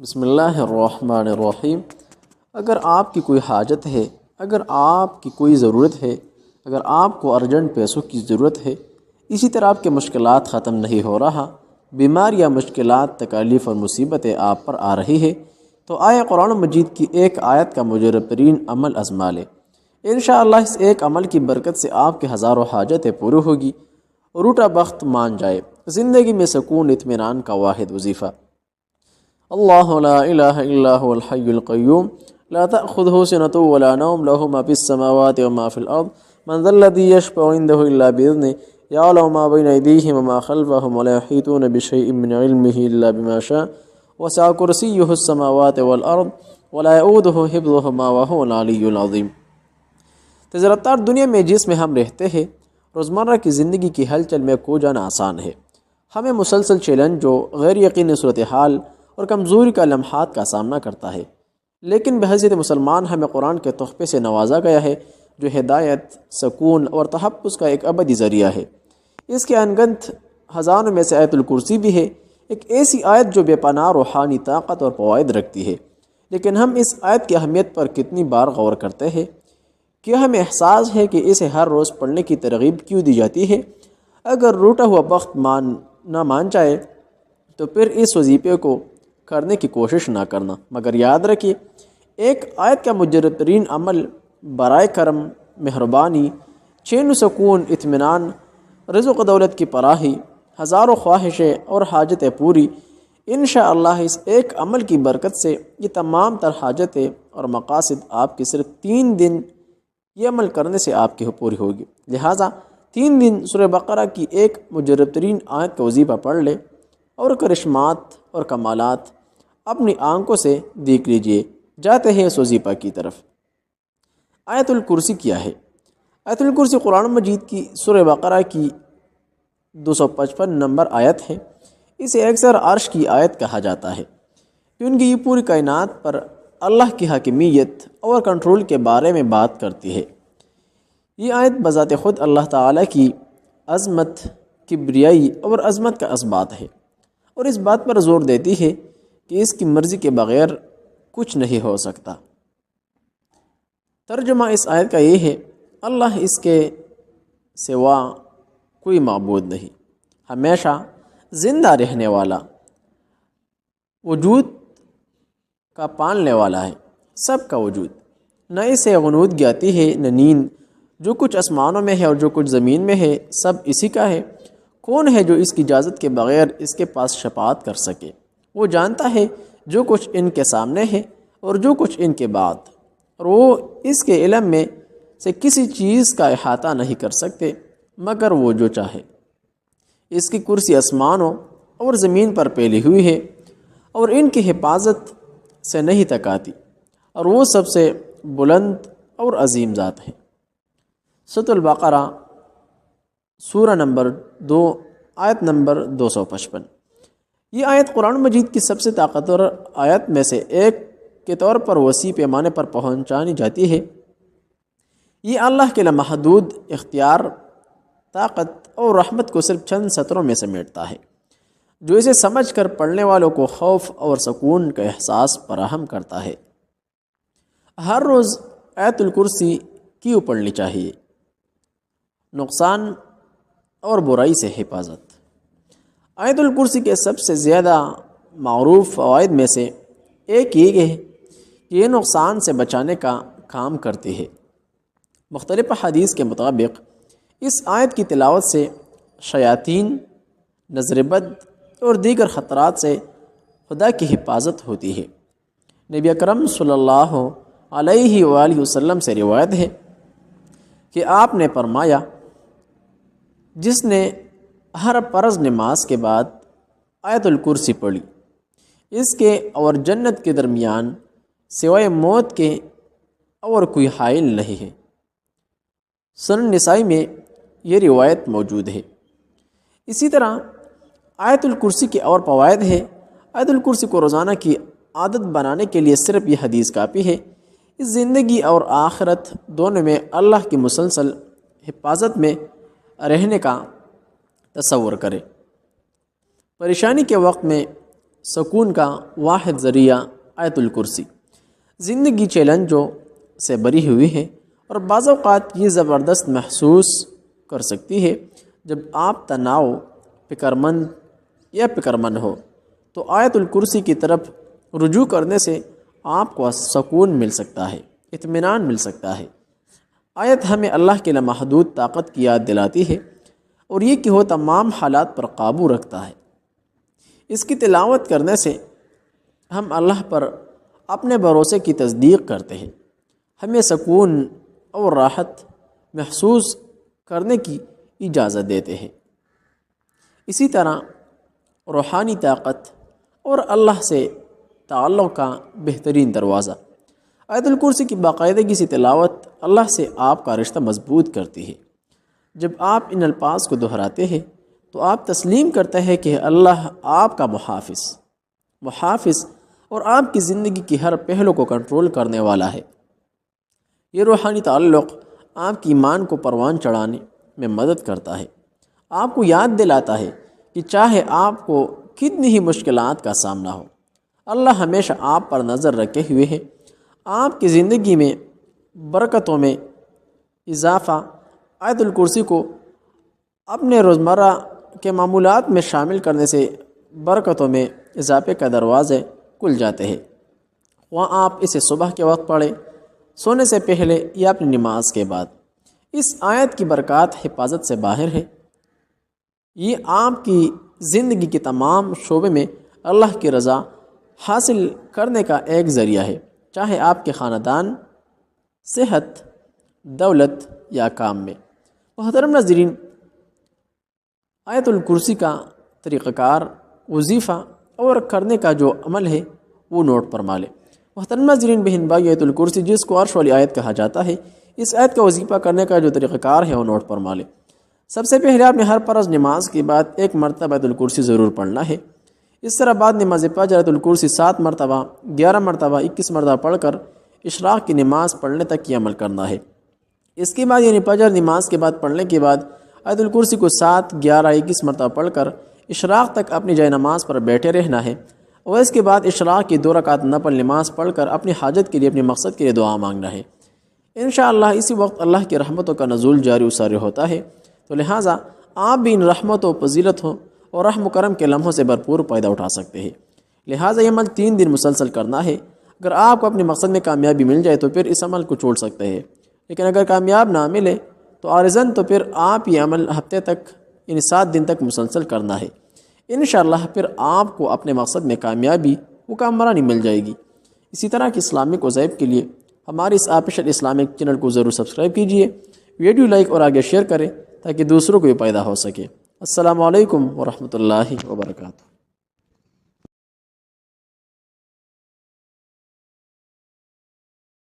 بسم اللہ الرحمن الرحیم۔ اگر آپ کی کوئی حاجت ہے، اگر آپ کی کوئی ضرورت ہے، اگر آپ کو ارجنٹ پیسوں کی ضرورت ہے، اسی طرح آپ کے مشکلات ختم نہیں ہو رہا، بیمار یا مشکلات، تکالیف اور مصیبتیں آپ پر آ رہی ہے، تو آئے قرآن مجید کی ایک آیت کا مجرب ترین عمل آزما لیں۔ انشاءاللہ اس ایک عمل کی برکت سے آپ کے ہزاروں حاجتیں پوری ہوگی، روٹا بخت مان جائے، زندگی میں سکون اطمینان کا واحد وظیفہ۔ اللہ لا الہ الا هو الحی القیوم لا تأخذه سنة ولا نوم له ما في السماوات وما في الأرض من ذا الذي يشفع عنده إلا بإذنه يعلم ما بين أيديهم وما خلفهم ولا يحيطون بشيء من علمه إلا بما شاء وسع كرسيه السماوات والأرض ولا يؤوده حفظهما وهو العلي العظيم۔ تجارت دنیا میں جس میں ہم رہتے ہیں، روزمرہ کی زندگی کی ہلچل میں کھو جانا آسان ہے۔ ہمیں مسلسل چیلنجوں، غیر یقینی صورتحال اور کمزوری کا لمحات کا سامنا کرتا ہے، لیکن بحیثیت مسلمان ہمیں قرآن کے تحفے سے نوازا گیا ہے، جو ہدایت، سکون اور تحفظ کا ایک ابدی ذریعہ ہے۔ اس کے انگنت خزانوں میں سے آیت الکرسی بھی ہے، ایک ایسی آیت جو بے پناہ روحانی طاقت اور فوائد رکھتی ہے۔ لیکن ہم اس آیت کی اہمیت پر کتنی بار غور کرتے ہیں؟ کیا ہمیں احساس ہے کہ اسے ہر روز پڑھنے کی ترغیب کیوں دی جاتی ہے؟ اگر روٹا ہوا بخت نہ مان جائے تو پھر اس وظیفے کو کرنے کی کوشش نہ کرنا، مگر یاد رکھیے ایک آیت کا مجرب ترین عمل برائے کرم، مہربانی، چین و سکون، اطمینان، رزق و دولت کی فراہی، ہزاروں خواہشیں اور حاجتیں پوری۔ انشاءاللہ اس ایک عمل کی برکت سے یہ تمام تر حاجتیں اور مقاصد آپ کی صرف 3 دن یہ عمل کرنے سے آپ کی پوری ہوگی۔ لہٰذا 3 دن سورہ بقرہ کی ایک مجرب ترین آیت کا وظیفہ پڑھ لیں اور کرشمات اور کمالات اپنی آنکھوں سے دیکھ لیجئے۔ جاتے ہیں اس وظیفہ کی طرف۔ آیت الکرسی کیا ہے؟ آیت الکرسی قرآن مجید کی سورہ بقرہ کی 255 نمبر آیت ہے۔ اسے اکثر عرش کی آیت کہا جاتا ہے کیونکہ یہ پوری کائنات پر اللہ کی حاکمیت اور کنٹرول کے بارے میں بات کرتی ہے۔ یہ آیت بذات خود اللہ تعالیٰ کی عظمت، کبریائی اور عظمت کا اثبات ہے، اور اس بات پر زور دیتی ہے کہ اس کی مرضی کے بغیر کچھ نہیں ہو سکتا۔ ترجمہ اس آیت کا یہ ہے، اللہ اس کے سوا کوئی معبود نہیں، ہمیشہ زندہ رہنے والا، وجود کا پالنے والا ہے، سب کا وجود، نہ اسے غنودگی آتی ہے نہ نیند۔ جو کچھ آسمانوں میں ہے اور جو کچھ زمین میں ہے سب اسی کا ہے۔ کون ہے جو اس کی اجازت کے بغیر اس کے پاس شفاعت کر سکے؟ وہ جانتا ہے جو کچھ ان کے سامنے ہے اور جو کچھ ان کے بعد، اور وہ اس کے علم میں سے کسی چیز کا احاطہ نہیں کر سکتے مگر وہ جو چاہے۔ اس کی کرسی آسمانوں اور زمین پر پھیلی ہوئی ہے اور ان کی حفاظت سے نہیں تکاتی، اور وہ سب سے بلند اور عظیم ذات ہے۔ سورۃ البقرہ سورہ نمبر 2 آیت نمبر 255۔ یہ آیت قرآن مجید کی سب سے طاقتور آیت میں سے ایک کے طور پر وسیع پیمانے پر پہنچانی جاتی ہے۔ یہ اللہ کے لامحدود اختیار، طاقت اور رحمت کو صرف چند سطروں میں سمیٹتا ہے، جو اسے سمجھ کر پڑھنے والوں کو خوف اور سکون کا احساس فراہم کرتا ہے۔ ہر روز آیت الکرسی کیوں پڑھنی چاہیے؟ نقصان اور برائی سے حفاظت۔ آیت الکرسی کے سب سے زیادہ معروف فوائد میں سے ایک یہ ہے کہ یہ نقصان سے بچانے کا کام کرتی ہے۔ مختلف حدیث کے مطابق اس آیت کی تلاوت سے شیاطین، نظر بد اور دیگر خطرات سے خدا کی حفاظت ہوتی ہے۔ نبی اکرم صلی اللہ علیہ وآلہ وسلم سے روایت ہے کہ آپ نے فرمایا، جس نے ہر فرض نماز کے بعد آیت الکرسی پڑھی، اس کے اور جنت کے درمیان سوائے موت کے اور کوئی حائل نہیں ہے۔ سنن نسائی میں یہ روایت موجود ہے۔ اسی طرح آیت الکرسی کے اور فوائد ہے۔ آیت الکرسی کو روزانہ کی عادت بنانے کے لیے صرف یہ حدیث کافی ہے۔ اس زندگی اور آخرت دونوں میں اللہ کی مسلسل حفاظت میں رہنے کا تصور کرے۔ پریشانی کے وقت میں سکون کا واحد ذریعہ آیت الکرسی زندگی چیلنجوں سے بری ہوئی ہے اور بعض اوقات یہ زبردست محسوس کر سکتی ہے جب آپ تناؤ فکرمند ہو تو آیت الکرسی کی طرف رجوع کرنے سے آپ کو سکون مل سکتا ہے، اطمینان مل سکتا ہے۔ آیت ہمیں اللہ کے لامحدود طاقت کی یاد دلاتی ہے اور یہ کہ وہ تمام حالات پر قابو رکھتا ہے۔ اس کی تلاوت کرنے سے ہم اللہ پر اپنے بھروسے کی تصدیق کرتے ہیں، ہمیں سکون اور راحت محسوس کرنے کی اجازت دیتے ہیں۔ اسی طرح روحانی طاقت اور اللہ سے تعلق کا بہترین دروازہ آیت الکرسی کی باقاعدگی سے تلاوت اللہ سے آپ کا رشتہ مضبوط کرتی ہے۔ جب آپ ان الفاظ کو دہراتے ہیں تو آپ تسلیم کرتے ہیں کہ اللہ آپ کا محافظ اور آپ کی زندگی کی ہر پہلو کو کنٹرول کرنے والا ہے۔ یہ روحانی تعلق آپ کی ایمان کو پروان چڑھانے میں مدد کرتا ہے، آپ کو یاد دلاتا ہے کہ چاہے آپ کو کتنی ہی مشکلات کا سامنا ہو، اللہ ہمیشہ آپ پر نظر رکھے ہوئے ہے۔ آپ کی زندگی میں برکتوں میں اضافہ آیت الکرسی کو اپنے روزمرہ کے معمولات میں شامل کرنے سے برکتوں میں اضافے کا دروازے کھل جاتے ہیں۔ وہاں آپ اسے صبح کے وقت پڑھیں، سونے سے پہلے یا اپنی نماز کے بعد۔ اس آیت کی برکات حفاظت سے باہر ہے، یہ آپ کی زندگی کے تمام شعبے میں اللہ کی رضا حاصل کرنے کا ایک ذریعہ ہے، چاہے آپ کے خاندان، صحت، دولت یا کام میں۔ محترم ناظرین، آیت الکرسی کا طریقہ کار، وظیفہ اور کرنے کا جو عمل ہے وہ نوٹ فرما لیں۔ محترم ناظرین بہن بھائی، آیت الکرسی جس کو عرش والی آیت کہا جاتا ہے، اس آیت کا وظیفہ کرنے کا جو طریقہ کار ہے وہ نوٹ فرما لیں۔ سب سے پہلے آپ نے ہر فرض نماز کے بعد ایک مرتبہ آیت الکرسی ضرور پڑھنا ہے۔ اس طرح بعد نماز فجر آیت الکرسی 7 مرتبہ، 11 مرتبہ، 21 مرتبہ پڑھ کر اشراق کی نماز پڑھنے تک یہ عمل کرنا ہے۔ اس کے بعد یعنی فجر نماز کے بعد پڑھنے کے بعد آیت الکرسی کو 7، 11، 21 مرتبہ پڑھ کر اشراق تک اپنی جائے نماز پر بیٹھے رہنا ہے، اور اس کے بعد اشراق کی 2 رکعت نفل نماز پڑھ کر اپنی حاجت کے لیے، اپنے مقصد کے لیے دعا مانگنا ہے۔ انشاءاللہ اسی وقت اللہ کی رحمتوں کا نزول جاری و ساری ہوتا ہے، تو لہٰذا آپ بھی ان رحمتوں، فضیلتوں اور رحم و کرم کے لمحوں سے بھرپور فائدہ اٹھا سکتے ہیں۔ لہٰذا یہ عمل 3 دن مسلسل کرنا ہے۔ اگر آپ کو اپنے مقصد میں کامیابی مل جائے تو پھر اس عمل کو چھوڑ سکتے ہیں، لیکن اگر کامیاب نہ ملے تو عارضاً تو پھر آپ یہ عمل ہفتے تک یعنی 7 دن تک مسلسل کرنا ہے۔ انشاءاللہ پھر آپ کو اپنے مقصد میں کامیابی مکمل مل جائے گی۔ اسی طرح کی اسلامک وظائف کے لیے ہماری اس آفیشل اسلامک چینل کو ضرور سبسکرائب کیجئے، ویڈیو لائک اور آگے شیئر کریں تاکہ دوسروں کو بھی پیدا ہو سکے۔ السلام علیکم ورحمۃ اللہ وبرکاتہ۔